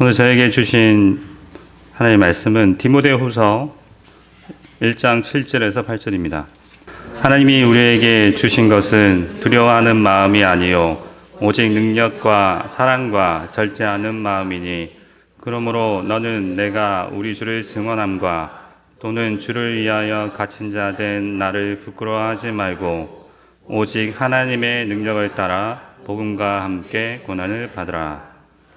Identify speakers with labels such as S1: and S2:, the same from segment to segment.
S1: 오늘 저에게 주신 하나님의 말씀은 디모데후서 1장 7절에서 8절입니다. 하나님이 우리에게 주신 것은 두려워하는 마음이 아니요 오직 능력과 사랑과 절제하는 마음이니 그러므로 너는 내가 우리 주를 증언함과 또는 주를 위하여 갇힌 자 된 나를 부끄러워하지 말고 오직 하나님의 능력을 따라 복음과 함께 고난을 받으라.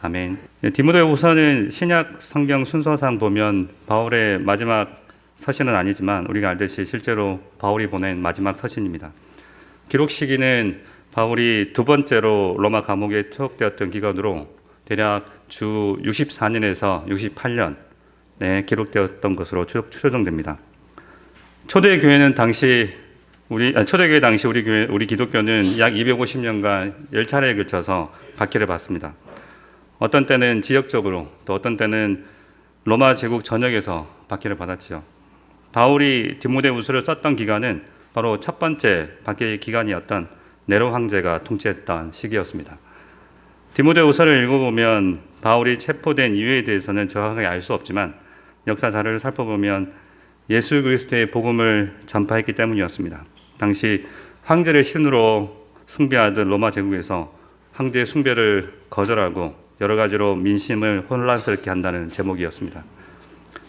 S1: 아멘. 디모데후서는 신약 성경 순서상 보면 바울의 마지막 서신은 아니지만 우리가 알듯이 실제로 바울이 보낸 마지막 서신입니다. 기록 시기는 바울이 두 번째로 로마 감옥에 투옥되었던 기간으로 대략 주 64년에서 68년에 기록되었던 것으로 추정됩니다. 초대교회 당시 우리 기독교는 약 250년간 10차례에 걸쳐서 박해를 받습니다. 어떤 때는 지역적으로 또 어떤 때는 로마 제국 전역에서 박해를 받았지요. 바울이 디모데후서를 썼던 기간은 바로 첫 번째 박해의 기간이었던 네로 황제가 통치했던 시기였습니다. 디모데후서를 읽어보면 바울이 체포된 이유에 대해서는 정확하게 알 수 없지만 역사 자료를 살펴보면 예수 그리스도의 복음을 전파했기 때문이었습니다. 당시 황제를 신으로 숭배하던 로마 제국에서 황제의 숭배를 거절하고 여러 가지로 민심을 혼란스럽게 한다는 제목이었습니다.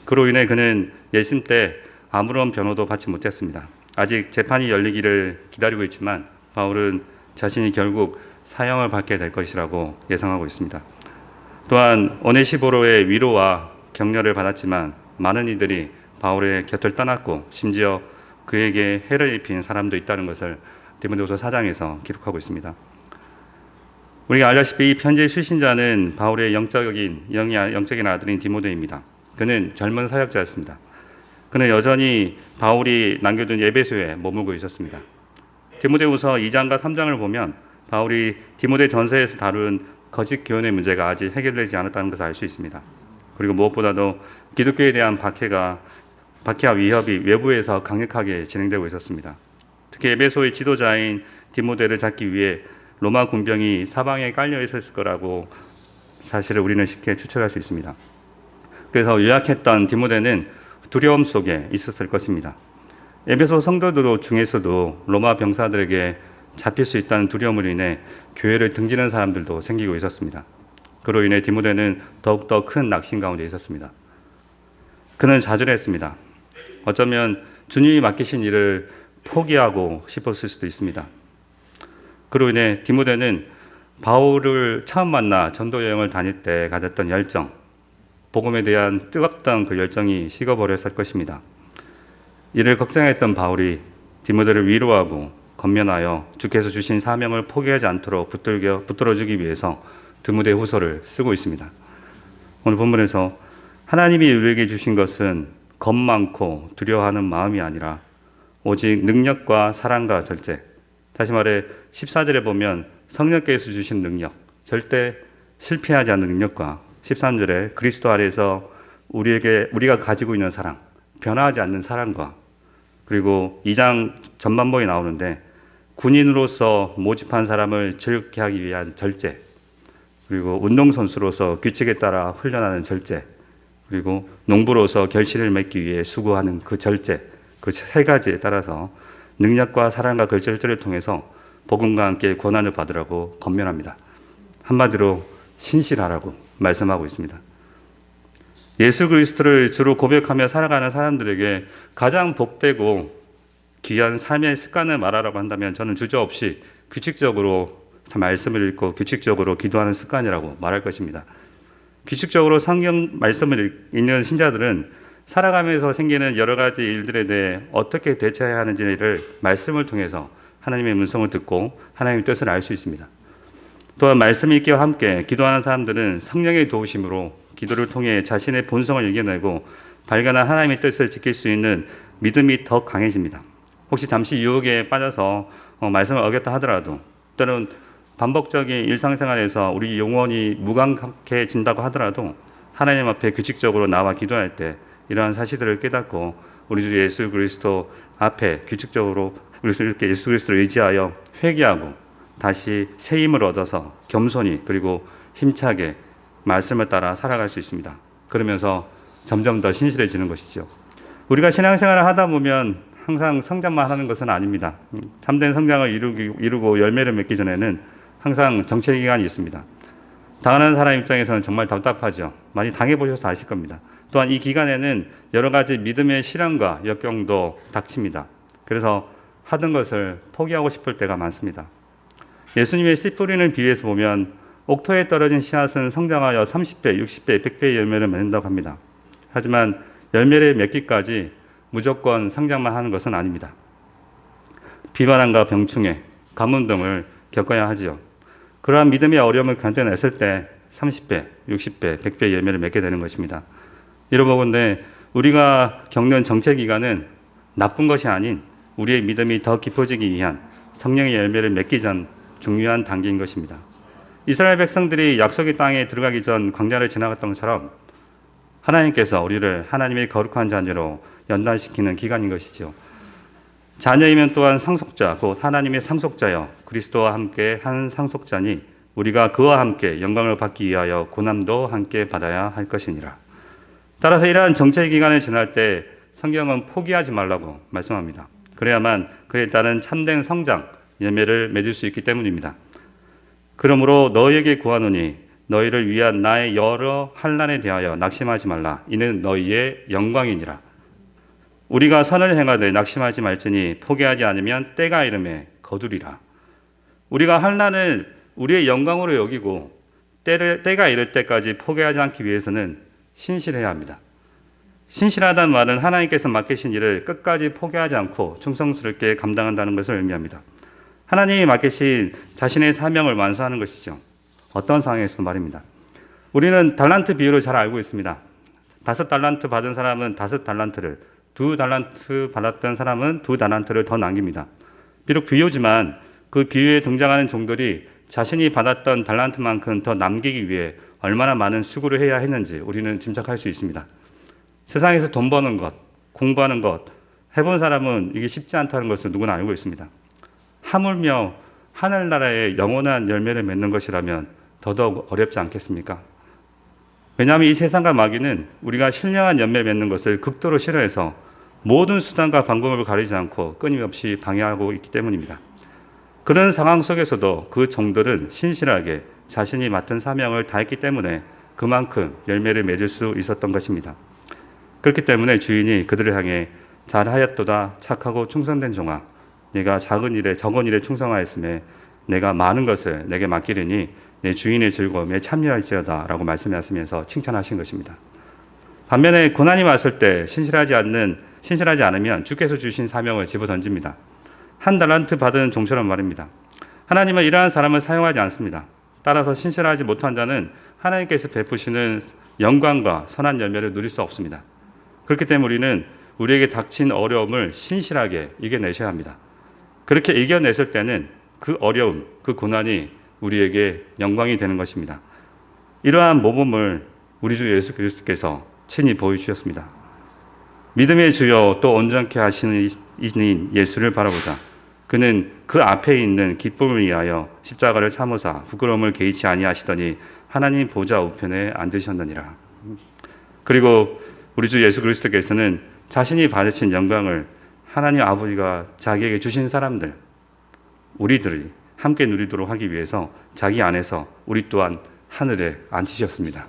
S1: 그로 인해 그는 예심 때 아무런 변호도 받지 못했습니다. 아직 재판이 열리기를 기다리고 있지만 바울은 자신이 결국 사형을 받게 될 것이라고 예상하고 있습니다. 또한 오네시보로의 위로와 격려를 받았지만 많은 이들이 바울의 곁을 떠났고 심지어 그에게 해를 입힌 사람도 있다는 것을 디모데후서 4장에서 기록하고 있습니다. 우리가 알다시피 이 편지의 수신자는 바울의 영적인 아들인 디모데입니다. 그는 젊은 사역자였습니다. 그는 여전히 바울이 남겨둔 에베소에 머물고 있었습니다. 디모데후서 2장과 3장을 보면 바울이 디모데 전서에서 다룬 거짓 교훈의 문제가 아직 해결되지 않았다는 것을 알 수 있습니다. 그리고 무엇보다도 기독교에 대한 박해와 위협이 외부에서 강력하게 진행되고 있었습니다. 특히 에베소의 지도자인 디모데를 잡기 위해 로마 군병이 사방에 깔려 있었을 거라고 사실을 우리는 쉽게 추측할 수 있습니다. 그래서 유약했던 디모데는 두려움 속에 있었을 것입니다. 에베소 성도들 중에서도 로마 병사들에게 잡힐 수 있다는 두려움으로 인해 교회를 등지는 사람들도 생기고 있었습니다. 그로 인해 디모데는 더욱더 큰 낙심 가운데 있었습니다. 그는 좌절했습니다. 어쩌면 주님이 맡기신 일을 포기하고 싶었을 수도 있습니다. 그로 인해 디모데는 바울을 처음 만나 전도 여행을 다닐 때 가졌던 열정, 복음에 대한 뜨겁던 그 열정이 식어버렸을 것입니다. 이를 걱정했던 바울이 디모데를 위로하고 권면하여 주께서 주신 사명을 포기하지 않도록 붙들어주기 위해서 디모데후서를 쓰고 있습니다. 오늘 본문에서 하나님이 우리에게 주신 것은 겁 많고 두려워하는 마음이 아니라 오직 능력과 사랑과 절제. 다시 말해 14절에 보면 성령께서 주신 능력, 절대 실패하지 않는 능력과 13절에 그리스도 아래에서 우리가 가지고 있는 사랑, 변화하지 않는 사랑과 그리고 2장 전반부에 나오는데 군인으로서 모집한 사람을 즐겁게 하기 위한 절제, 그리고 운동선수로서 규칙에 따라 훈련하는 절제, 그리고 농부로서 결실을 맺기 위해 수고하는 그 절제, 그 세 가지에 따라서 능력과 사랑과 그 절제를 통해서 복음과 함께 고난을 받으라고 권면합니다. 한마디로 신실하라고 말씀하고 있습니다. 예수 그리스도를 주로 고백하며 살아가는 사람들에게 가장 복되고 귀한 삶의 습관을 말하라고 한다면 저는 주저없이 규칙적으로 말씀을 읽고 규칙적으로 기도하는 습관이라고 말할 것입니다. 규칙적으로 성경 말씀을 읽는 신자들은 살아가면서 생기는 여러 가지 일들에 대해 어떻게 대처해야 하는지를 말씀을 통해서 하나님의 음성을 듣고 하나님의 뜻을 알 수 있습니다. 또한 말씀 읽기와 함께 기도하는 사람들은 성령의 도우심으로 기도를 통해 자신의 본성을 이겨내고 발견한 하나님의 뜻을 지킬 수 있는 믿음이 더 강해집니다. 혹시 잠시 유혹에 빠져서 말씀을 어겼다 하더라도 또는 반복적인 일상생활에서 우리 영혼이 무감각해진다고 하더라도 하나님 앞에 규칙적으로 나와 기도할 때 이러한 사실들을 깨닫고 우리 주 예수 그리스도 앞에 규칙적으로 이렇게 예수 그리스도를 의지하여 회개하고 다시 새 힘을 얻어서 겸손히 그리고 힘차게 말씀을 따라 살아갈 수 있습니다. 그러면서 점점 더 신실해지는 것이죠. 우리가 신앙생활을 하다 보면 항상 성장만 하는 것은 아닙니다. 참된 성장을 이루고 열매를 맺기 전에는 항상 정체 기간이 있습니다. 당하는 사람 입장에서는 정말 답답하죠. 많이 당해보셔서 아실 겁니다. 또한 이 기간에는 여러 가지 믿음의 시련과 역경도 닥칩니다. 그래서 하던 것을 포기하고 싶을 때가 많습니다. 예수님의 씨 뿌리는 비유에서 보면 옥토에 떨어진 씨앗은 성장하여 30배, 60배, 100배의 열매를 맺는다고 합니다. 하지만 열매를 맺기까지 무조건 성장만 하는 것은 아닙니다. 비바람과 병충해, 가뭄 등을 겪어야 하지요. 그러한 믿음의 어려움을 견뎌냈을 때 30배, 60배, 100배의 열매를 맺게 되는 것입니다. 이러보건대 우리가 겪는 정체 기간은 나쁜 것이 아닌 우리의 믿음이 더 깊어지기 위한 성령의 열매를 맺기 전 중요한 단계인 것입니다. 이스라엘 백성들이 약속의 땅에 들어가기 전 광야를 지나갔던 것처럼 하나님께서 우리를 하나님의 거룩한 자녀로 연단시키는 기간인 것이죠. 자녀이면 또한 상속자, 곧 하나님의 상속자여 그리스도와 함께 한 상속자니 우리가 그와 함께 영광을 받기 위하여 고난도 함께 받아야 할 것이니라. 따라서 이러한 정체 기간을 지날 때 성경은 포기하지 말라고 말씀합니다. 그래야만 그에 따른 참된 성장, 열매를 맺을 수 있기 때문입니다. 그러므로 너희에게 구하노니 너희를 위한 나의 여러 환난에 대하여 낙심하지 말라. 이는 너희의 영광이니라. 우리가 선을 행하되 낙심하지 말지니 포기하지 않으면 때가 이름에 거두리라. 우리가 환난을 우리의 영광으로 여기고 때가 이를 때까지 포기하지 않기 위해서는 신실해야 합니다. 신실하다는 말은 하나님께서 맡기신 일을 끝까지 포기하지 않고 충성스럽게 감당한다는 것을 의미합니다. 하나님이 맡기신 자신의 사명을 완수하는 것이죠. 어떤 상황에서 말입니다. 우리는 달란트 비율을 잘 알고 있습니다. 5달란트 받은 사람은 5달란트를, 2달란트 받았던 사람은 2달란트를 더 남깁니다. 비록 비유지만 그 비유에 등장하는 종들이 자신이 받았던 달란트만큼 더 남기기 위해 얼마나 많은 수고를 해야 했는지 우리는 짐작할 수 있습니다. 세상에서 돈 버는 것, 공부하는 것, 해본 사람은 이게 쉽지 않다는 것을 누구나 알고 있습니다. 하물며 하늘나라의 영원한 열매를 맺는 것이라면 더더욱 어렵지 않겠습니까? 왜냐하면 이 세상과 마귀는 우리가 신령한 열매 맺는 것을 극도로 싫어해서 모든 수단과 방법을 가리지 않고 끊임없이 방해하고 있기 때문입니다. 그런 상황 속에서도 그 종들은 신실하게 자신이 맡은 사명을 다했기 때문에 그만큼 열매를 맺을 수 있었던 것입니다. 그렇기 때문에 주인이 그들을 향해 잘하였도다 착하고 충성된 종아, 네가 적은 일에 충성하였음에 내가 많은 것을 내게 맡기리니 내 주인의 즐거움에 참여할지어다 라고 말씀하시면서 칭찬하신 것입니다. 반면에 고난이 왔을 때 신실하지 않으면 주께서 주신 사명을 집어던집니다. 1달란트 받은 종처럼 말입니다. 하나님은 이러한 사람을 사용하지 않습니다. 따라서 신실하지 못한 자는 하나님께서 베푸시는 영광과 선한 열매를 누릴 수 없습니다. 그렇기 때문에 우리는 우리에게 닥친 어려움을 신실하게 이겨내셔야 합니다. 그렇게 이겨냈을 때는 그 어려움, 그 고난이 우리에게 영광이 되는 것입니다. 이러한 모범을 우리 주 예수 그리스도께서 친히 보여주셨습니다. 믿음의 주여 또 온전케 하시는 이인 예수를 바라보자. 그는 그 앞에 있는 기쁨을 위하여 십자가를 참으사 부끄러움을 개의치 아니하시더니 하나님 보좌 우편에 앉으셨느니라. 그리고 우리 주 예수 그리스도께서는 자신이 받으신 영광을 하나님 아버지가 자기에게 주신 사람들, 우리들이 함께 누리도록 하기 위해서 자기 안에서 우리 또한 하늘에 앉히셨습니다.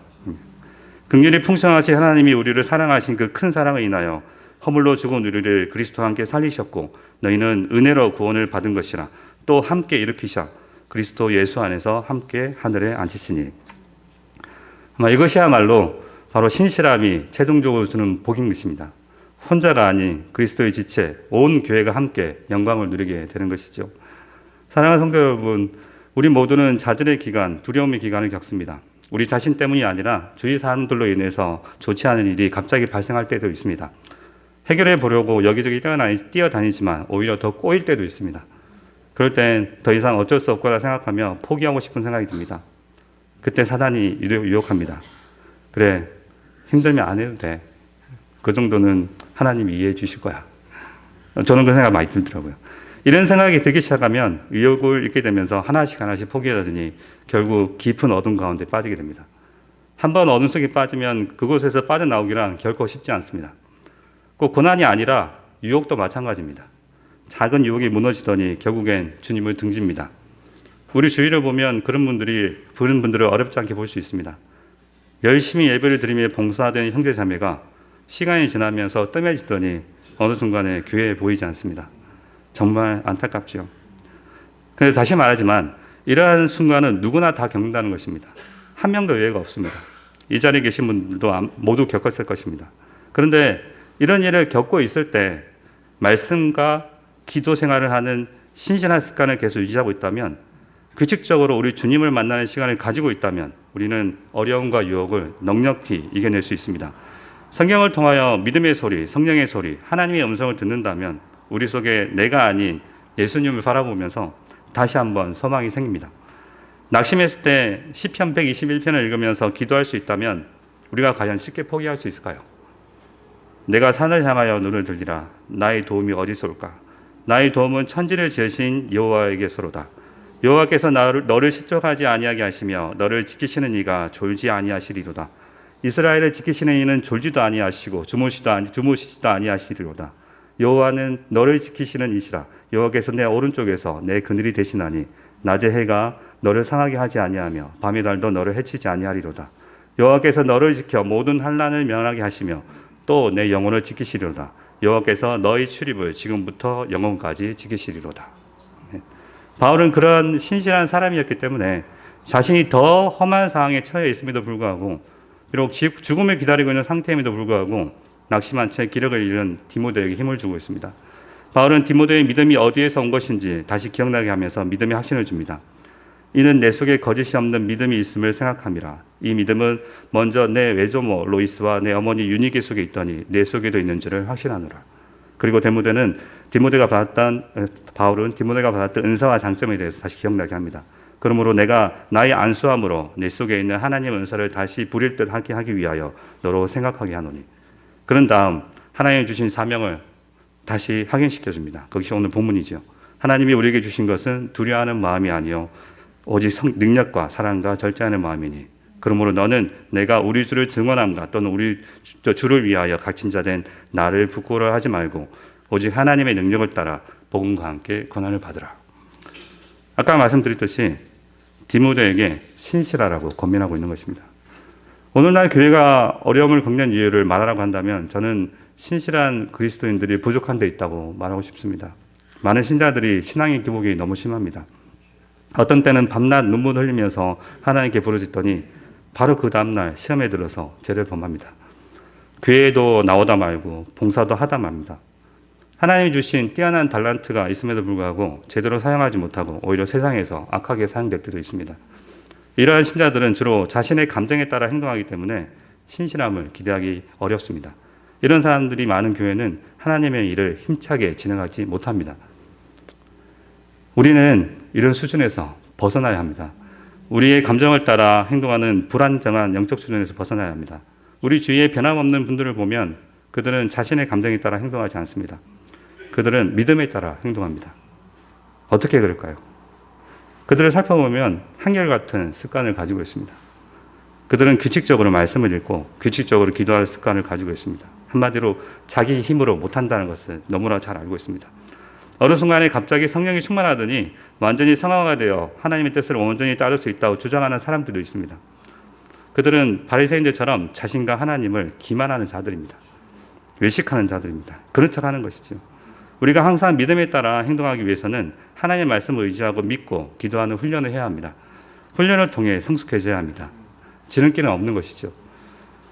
S1: 긍휼이 풍성하신 하나님이 우리를 사랑하신 그 큰 사랑을 인하여 허물로 죽은 우리를 그리스도와 함께 살리셨고 너희는 은혜로 구원을 받은 것이라 또 함께 일으키셔 그리스도 예수 안에서 함께 하늘에 앉히시니. 아마 이것이야말로 바로 신실함이 최종적으로 주는 복인 것입니다. 혼자가 아닌 그리스도의 지체, 온 교회가 함께 영광을 누리게 되는 것이죠. 사랑하는 성도 여러분, 우리 모두는 좌절의 기간, 두려움의 기간을 겪습니다. 우리 자신 때문이 아니라 주위 사람들로 인해서 좋지 않은 일이 갑자기 발생할 때도 있습니다. 해결해 보려고 여기저기 뛰어다니지만 오히려 더 꼬일 때도 있습니다. 그럴 땐 더 이상 어쩔 수 없구나 생각하며 포기하고 싶은 생각이 듭니다. 그때 사단이 유혹합니다. 그래, 힘들면 안 해도 돼. 그 정도는 하나님이 이해해 주실 거야. 저는 그 생각 많이 들더라고요. 이런 생각이 들기 시작하면 의욕을 잃게 되면서 하나씩 포기하더니 결국 깊은 어둠 가운데 빠지게 됩니다. 한번 어둠 속에 빠지면 그곳에서 빠져나오기란 결코 쉽지 않습니다. 꼭 고난이 아니라 유혹도 마찬가지입니다. 작은 유혹이 무너지더니 결국엔 주님을 등집니다. 우리 주위를 보면 그런 분들을 어렵지 않게 볼 수 있습니다. 열심히 예배를 드리며 봉사하던 형제자매가 시간이 지나면서 뜸해지더니 어느 순간에 교회에 보이지 않습니다. 정말 안타깝지요. 그런데 다시 말하지만 이러한 순간은 누구나 다 겪는다는 것입니다. 한 명도 예외가 없습니다. 이 자리에 계신 분들도 모두 겪었을 것입니다. 그런데 이런 일을 겪고 있을 때 말씀과 기도 생활을 하는 신실한 습관을 계속 유지하고 있다면, 규칙적으로 우리 주님을 만나는 시간을 가지고 있다면 우리는 어려움과 유혹을 넉넉히 이겨낼 수 있습니다. 성경을 통하여 믿음의 소리, 성령의 소리, 하나님의 음성을 듣는다면 우리 속에 내가 아닌 예수님을 바라보면서 다시 한번 소망이 생깁니다. 낙심했을 때 시편 121편을 읽으면서 기도할 수 있다면 우리가 과연 쉽게 포기할 수 있을까요? 내가 산을 향하여 눈을 들리라. 나의 도움이 어디서 올까? 나의 도움은 천지를 지으신 여호와에게서로다. 여호와께서 너를 실족하지 아니하게 하시며 너를 지키시는 이가 졸지 아니하시리로다. 이스라엘을 지키시는 이는 졸지도 아니하시고 주무시지도 아니하시리로다. 여호와는 너를 지키시는 이시라. 여호와께서 내 오른쪽에서 내 그늘이 되시나니 낮의 해가 너를 상하게 하지 아니하며 밤의 달도 너를 해치지 아니하리로다. 여호와께서 너를 지켜 모든 환난을 면하게 하시며 또 내 영혼을 지키시리로다. 여호와께서 너의 출입을 지금부터 영원까지 지키시리로다. 바울은 그런 신실한 사람이었기 때문에 자신이 더 험한 상황에 처해 있음에도 불구하고, 비록 죽음을 기다리고 있는 상태임에도 불구하고 낙심한 채 기력을 잃은 디모데에게 힘을 주고 있습니다. 바울은 디모데의 믿음이 어디에서 온 것인지 다시 기억나게 하면서 믿음의 확신을 줍니다. 이는 내 속에 거짓이 없는 믿음이 있음을 생각함이라. 이 믿음은 먼저 내 외조모 로이스와 내 어머니 유니게 속에 있더니 내 속에도 있는 줄을 확신하노라. 그리고 바울은 디모데가 받았던 은사와 장점에 대해서 다시 기억나게 합니다. 그러므로 내가 나의 안수함으로 내 속에 있는 하나님의 은사를 다시 부릴 듯 하기 위하여 너로 생각하게 하노니. 그런 다음 하나님이 주신 사명을 다시 확인시켜줍니다. 그것이 오늘 본문이죠. 하나님이 우리에게 주신 것은 두려워하는 마음이 아니요 오직 능력과 사랑과 절제하는 마음이니. 그러므로 너는 내가 우리 주를 증언함과 또는 우리 주를 위하여 갇힌 자 된 나를 부끄러워하지 말고 오직 하나님의 능력을 따라 복음과 함께 고난을 받으라. 아까 말씀드렸듯이 디모데에게 신실하라고 권면하고 있는 것입니다. 오늘날 교회가 어려움을 겪는 이유를 말하라고 한다면 저는 신실한 그리스도인들이 부족한 데 있다고 말하고 싶습니다. 많은 신자들이 신앙의 기복이 너무 심합니다. 어떤 때는 밤낮 눈물 흘리면서 하나님께 부르짖더니 바로 그 다음날 시험에 들어서 죄를 범합니다. 교회에도 나오다 말고 봉사도 하다 맙니다. 하나님이 주신 뛰어난 달란트가 있음에도 불구하고 제대로 사용하지 못하고 오히려 세상에서 악하게 사용될 때도 있습니다. 이러한 신자들은 주로 자신의 감정에 따라 행동하기 때문에 신실함을 기대하기 어렵습니다. 이런 사람들이 많은 교회는 하나님의 일을 힘차게 진행하지 못합니다. 우리는 이런 수준에서 벗어나야 합니다. 우리의 감정을 따라 행동하는 불안정한 영적 수준에서 벗어나야 합니다. 우리 주위에 변함없는 분들을 보면 그들은 자신의 감정에 따라 행동하지 않습니다. 그들은 믿음에 따라 행동합니다. 어떻게 그럴까요? 그들을 살펴보면 한결같은 습관을 가지고 있습니다. 그들은 규칙적으로 말씀을 읽고 규칙적으로 기도할 습관을 가지고 있습니다. 한마디로 자기 힘으로 못한다는 것을 너무나 잘 알고 있습니다. 어느 순간에 갑자기 성령이 충만하더니 완전히 성화가 되어 하나님의 뜻을 온전히 따를 수 있다고 주장하는 사람들도 있습니다. 그들은 바리새인들처럼 자신과 하나님을 기만하는 자들입니다. 외식하는 자들입니다. 그런 척하는 것이죠. 우리가 항상 믿음에 따라 행동하기 위해서는 하나님의 말씀을 의지하고 믿고 기도하는 훈련을 해야 합니다. 훈련을 통해 성숙해져야 합니다. 지름길은 없는 것이죠.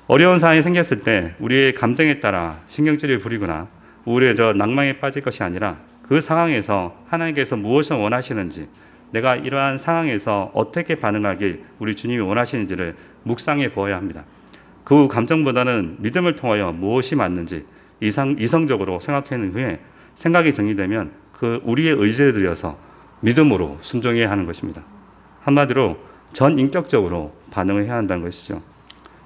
S1: 어려운 상황이 생겼을 때 우리의 감정에 따라 신경질을 부리거나 우울해져 낭망에 빠질 것이 아니라 그 상황에서 하나님께서 무엇을 원하시는지, 내가 이러한 상황에서 어떻게 반응하길 우리 주님이 원하시는지를 묵상해 보아야 합니다. 그 감정보다는 믿음을 통하여 무엇이 맞는지 이성적으로 생각하는 후에 생각이 정리되면 그 우리의 의지를 들여서 믿음으로 순종해야 하는 것입니다. 한마디로 전인격적으로 반응을 해야 한다는 것이죠.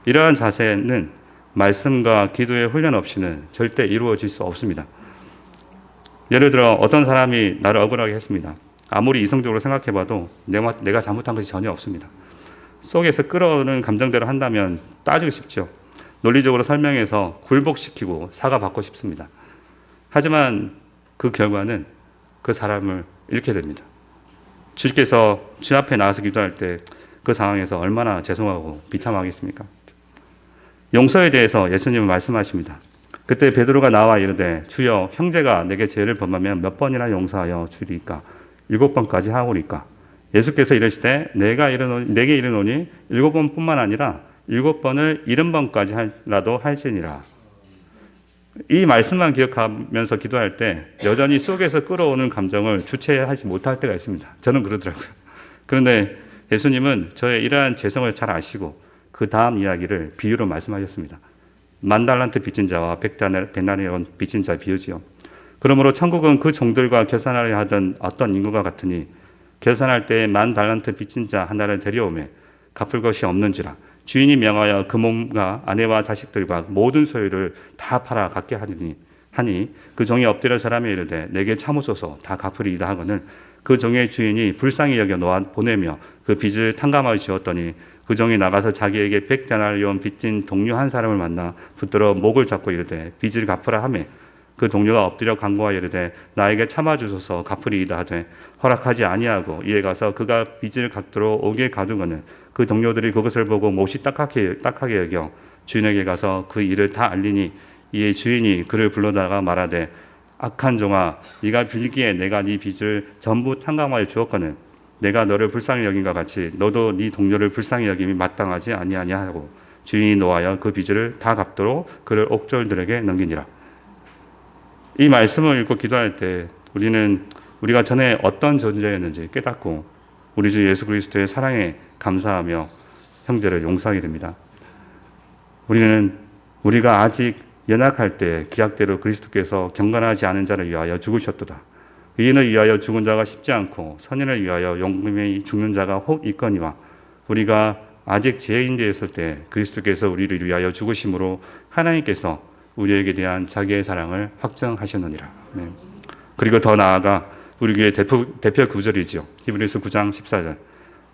S1: 이러한 자세는 말씀과 기도의 훈련 없이는 절대 이루어질 수 없습니다. 예를 들어 어떤 사람이 나를 억울하게 했습니다. 아무리 이성적으로 생각해봐도 내가 잘못한 것이 전혀 없습니다. 속에서 끌어오는 감정대로 한다면 따지고 싶죠. 논리적으로 설명해서 굴복시키고 사과받고 싶습니다. 하지만 그 결과는 그 사람을 잃게 됩니다. 주께서 주 앞에 나와서 기도할 때 그 상황에서 얼마나 죄송하고 비참하겠습니까? 용서에 대해서 예수님은 말씀하십니다. 그때 베드로가 나와 이르되 주여 형제가 내게 죄를 범하면 몇 번이나 용서하여 주리까? 7번까지 하오리까? 예수께서 이르시되 내게 이르노니 7번뿐만 아니라 7번을 70번까지 할지니라. 이 말씀만 기억하면서 기도할 때 여전히 속에서 끌어오는 감정을 주체하지 못할 때가 있습니다. 저는 그러더라고요. 그런데 예수님은 저의 이러한 죄성을 잘 아시고 그 다음 이야기를 비유로 말씀하셨습니다. 10,000달란트 빚진 자와 100데나리온 빚진 자 비유지요. 그러므로 천국은 그 종들과 결산하려 하던 어떤 인구가 같으니 결산할 때에 10,000달란트 빚진 자 하나를 데려오매 갚을 것이 없는지라 주인이 명하여 그 몸과 아내와 자식들과 모든 소유를 다 팔아 갖게 하니 그 종이 엎드려 사람에 이르되 내게 참으소서 다 갚으리이다 하거늘 그 종의 주인이 불쌍히 여겨 놓아 보내며 그 빚을 탕감하여 주었더니 그 종이 나가서 자기에게 100데나리온 빚진 동료 한 사람을 만나 붙들어 목을 잡고 이르되 빚을 갚으라 하매 그 동료가 엎드려 간구하여 이르되 나에게 참아주소서 갚으리이다 하되 허락하지 아니하고 이에 가서 그가 빚을 갚도록 오게 가두거늘 그 동료들이 그것을 보고 몹시 딱하게 여겨 주인에게 가서 그 일을 다 알리니 이에 주인이 그를 불러다가 말하되 악한 종아 네가 빌기에 내가 네 빚을 전부 탕감하여 주었거늘 내가 너를 불쌍히 여긴과 같이 너도 네 동료를 불쌍히 여김이 마땅하지 아니하냐 하고 주인이 노하여 그 빚을 다 갚도록 그를 옥졸들에게 넘기니라. 이 말씀을 읽고 기도할 때 우리가 전에 어떤 존재였는지 깨닫고 우리 주 예수 그리스도의 사랑에 감사하며 형제를 용서하게 됩니다. 우리가 아직 연약할 때 기약대로 그리스도께서 경건하지 않은 자를 위하여 죽으셨도다. 의인을 위하여 죽은 자가 쉽지 않고 선인을 위하여 용감히 죽는 자가 혹 있거니와 우리가 아직 죄인 되었을 때 그리스도께서 우리를 위하여 죽으심으로 하나님께서 우리에게 대한 자기의 사랑을 확정하셨느니라. 네. 그리고 더 나아가 우리 교회 대표 구절이죠. 히브리서 9장 14절.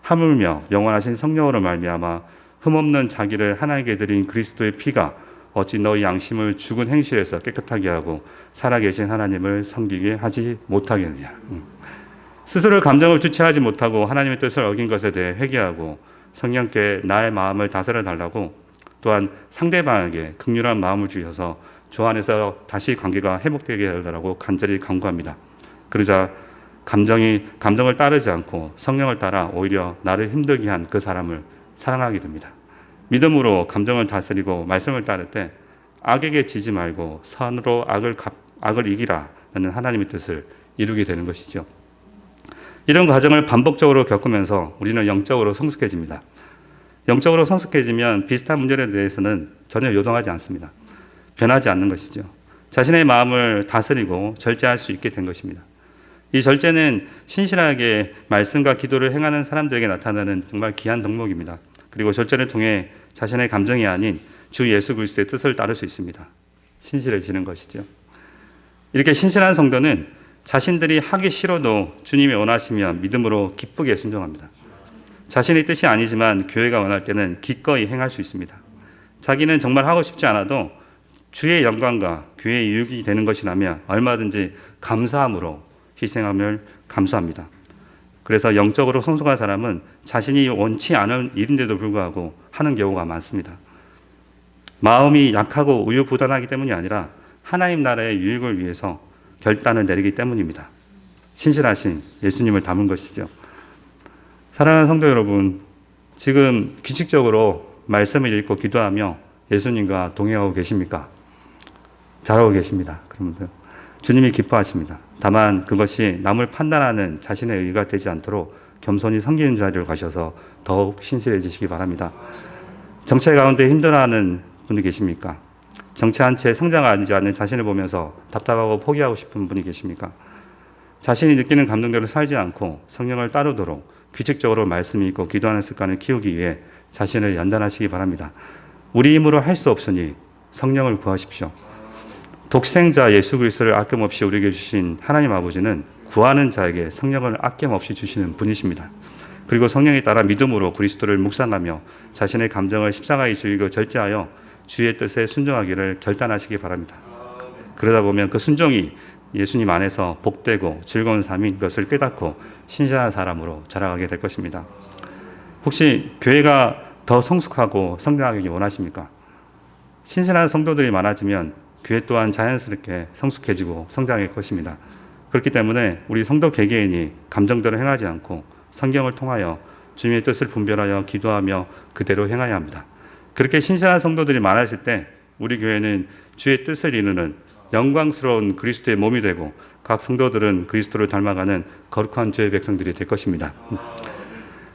S1: 하물며 영원하신 성령으로 말미암아 흠없는 자기를 하나님께 드린 그리스도의 피가 어찌 너희 양심을 죽은 행실에서 깨끗하게 하고 살아계신 하나님을 섬기게 하지 못하겠느냐. 스스로 감정을 주체하지 못하고 하나님의 뜻을 어긴 것에 대해 회개하고 성령께 나의 마음을 다스려 달라고 또한 상대방에게 긍휼한 마음을 주셔서 주 안에서 다시 관계가 회복되게 해달라고 간절히 간구합니다. 그러자 감정을 따르지 않고 성령을 따라 오히려 나를 힘들게 한 그 사람을 사랑하게 됩니다. 믿음으로 감정을 다스리고 말씀을 따를 때 악에게 지지 말고 선으로 악을 이기라는 하나님의 뜻을 이루게 되는 것이죠. 이런 과정을 반복적으로 겪으면서 우리는 영적으로 성숙해집니다. 영적으로 성숙해지면 비슷한 문제에 대해서는 전혀 요동하지 않습니다. 변하지 않는 것이죠. 자신의 마음을 다스리고 절제할 수 있게 된 것입니다. 이 절제는 신실하게 말씀과 기도를 행하는 사람들에게 나타나는 정말 귀한 덕목입니다. 그리고 절제를 통해 자신의 감정이 아닌 주 예수 그리스도의 뜻을 따를 수 있습니다. 신실해지는 것이죠. 이렇게 신실한 성도는 자신들이 하기 싫어도 주님이 원하시면 믿음으로 기쁘게 순종합니다. 자신의 뜻이 아니지만 교회가 원할 때는 기꺼이 행할 수 있습니다. 자기는 정말 하고 싶지 않아도 주의 영광과 교회의 유익이 되는 것이라면 얼마든지 감사함으로 희생함을 감수합니다. 그래서 영적으로 성숙한 사람은 자신이 원치 않은 일인데도 불구하고 하는 경우가 많습니다. 마음이 약하고 우유부단하기 때문이 아니라 하나님 나라의 유익을 위해서 결단을 내리기 때문입니다. 신실하신 예수님을 담은 것이죠. 사랑하는 성도 여러분, 지금 규칙적으로 말씀을 읽고 기도하며 예수님과 동행하고 계십니까? 잘하고 계십니다. 그러면서 주님이 기뻐하십니다. 다만 그것이 남을 판단하는 자신의 의가 되지 않도록 겸손히 섬기는 자리를 가셔서 더욱 신실해지시기 바랍니다. 정체 가운데 힘들어하는 분이 계십니까? 정체한 채 성장하지 않는 자신을 보면서 답답하고 포기하고 싶은 분이 계십니까? 자신이 느끼는 감동대로 살지 않고 성령을 따르도록 규칙적으로 말씀이 있고 기도하는 습관을 키우기 위해 자신을 연단하시기 바랍니다. 우리 힘으로 할 수 없으니 성령을 구하십시오. 독생자 예수 그리스도를 아낌없이 우리에게 주신 하나님 아버지는 구하는 자에게 성령을 아낌없이 주시는 분이십니다. 그리고 성령에 따라 믿음으로 그리스도를 묵상하며 자신의 감정을 십상하게 죽이고 절제하여 주의 뜻에 순종하기를 결단하시기 바랍니다. 그러다 보면 그 순종이 예수님 안에서 복되고 즐거운 삶인 것을 깨닫고 신실한 사람으로 자라가게 될 것입니다. 혹시 교회가 더 성숙하고 성장하기 원하십니까? 신실한 성도들이 많아지면 교회 또한 자연스럽게 성숙해지고 성장할 것입니다. 그렇기 때문에 우리 성도 개개인이 감정대로 행하지 않고 성경을 통하여 주님의 뜻을 분별하여 기도하며 그대로 행해야 합니다. 그렇게 신실한 성도들이 많아질 때 우리 교회는 주의 뜻을 이루는 영광스러운 그리스도의 몸이 되고 각 성도들은 그리스도를 닮아가는 거룩한 주의 백성들이 될 것입니다.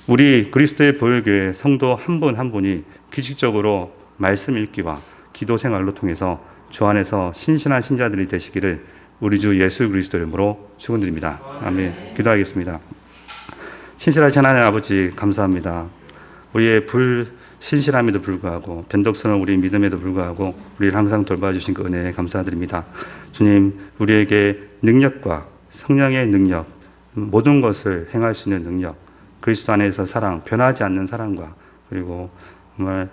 S1: 우리 그리스도의 보혈교회 성도 한 분 한 분이 규칙적으로 말씀 읽기와 기도 생활로 통해서 주 안에서 신실한 신자들이 되시기를 우리 주 예수 그리스도 이름으로 축원드립니다. 아멘. 기도하겠습니다. 신실하신 하나님 아버지 감사합니다. 우리의 불신실함에도 불구하고 변덕스러운 우리 믿음에도 불구하고 우리를 항상 돌봐주신 그 은혜에 감사드립니다. 주님, 우리에게 능력과 성령의 능력, 모든 것을 행할 수 있는 능력, 그리스도 안에서 사랑, 변하지 않는 사랑과 그리고 정말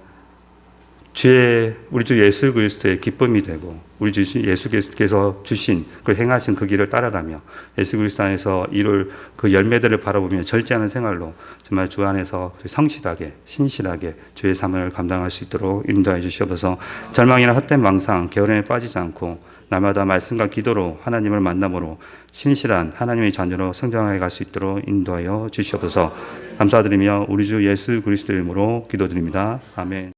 S1: 우리 주 예수 그리스도의 기쁨이 되고 우리 주 예수께서 주신 그 행하신 그 길을 따라가며 예수 그리스도 안에서 이룰 그 열매들을 바라보며 절제하는 생활로 정말 주 안에서 성실하게 신실하게 주의 삶을 감당할 수 있도록 인도해 주시옵소서. 절망이나 헛된 망상, 게으름에 빠지지 않고 날마다 말씀과 기도로 하나님을 만남으로 신실한 하나님의 자녀로 성장해 갈 수 있도록 인도하여 주시옵소서. 감사드리며 우리 주 예수 그리스도 이름으로 기도드립니다. 아멘.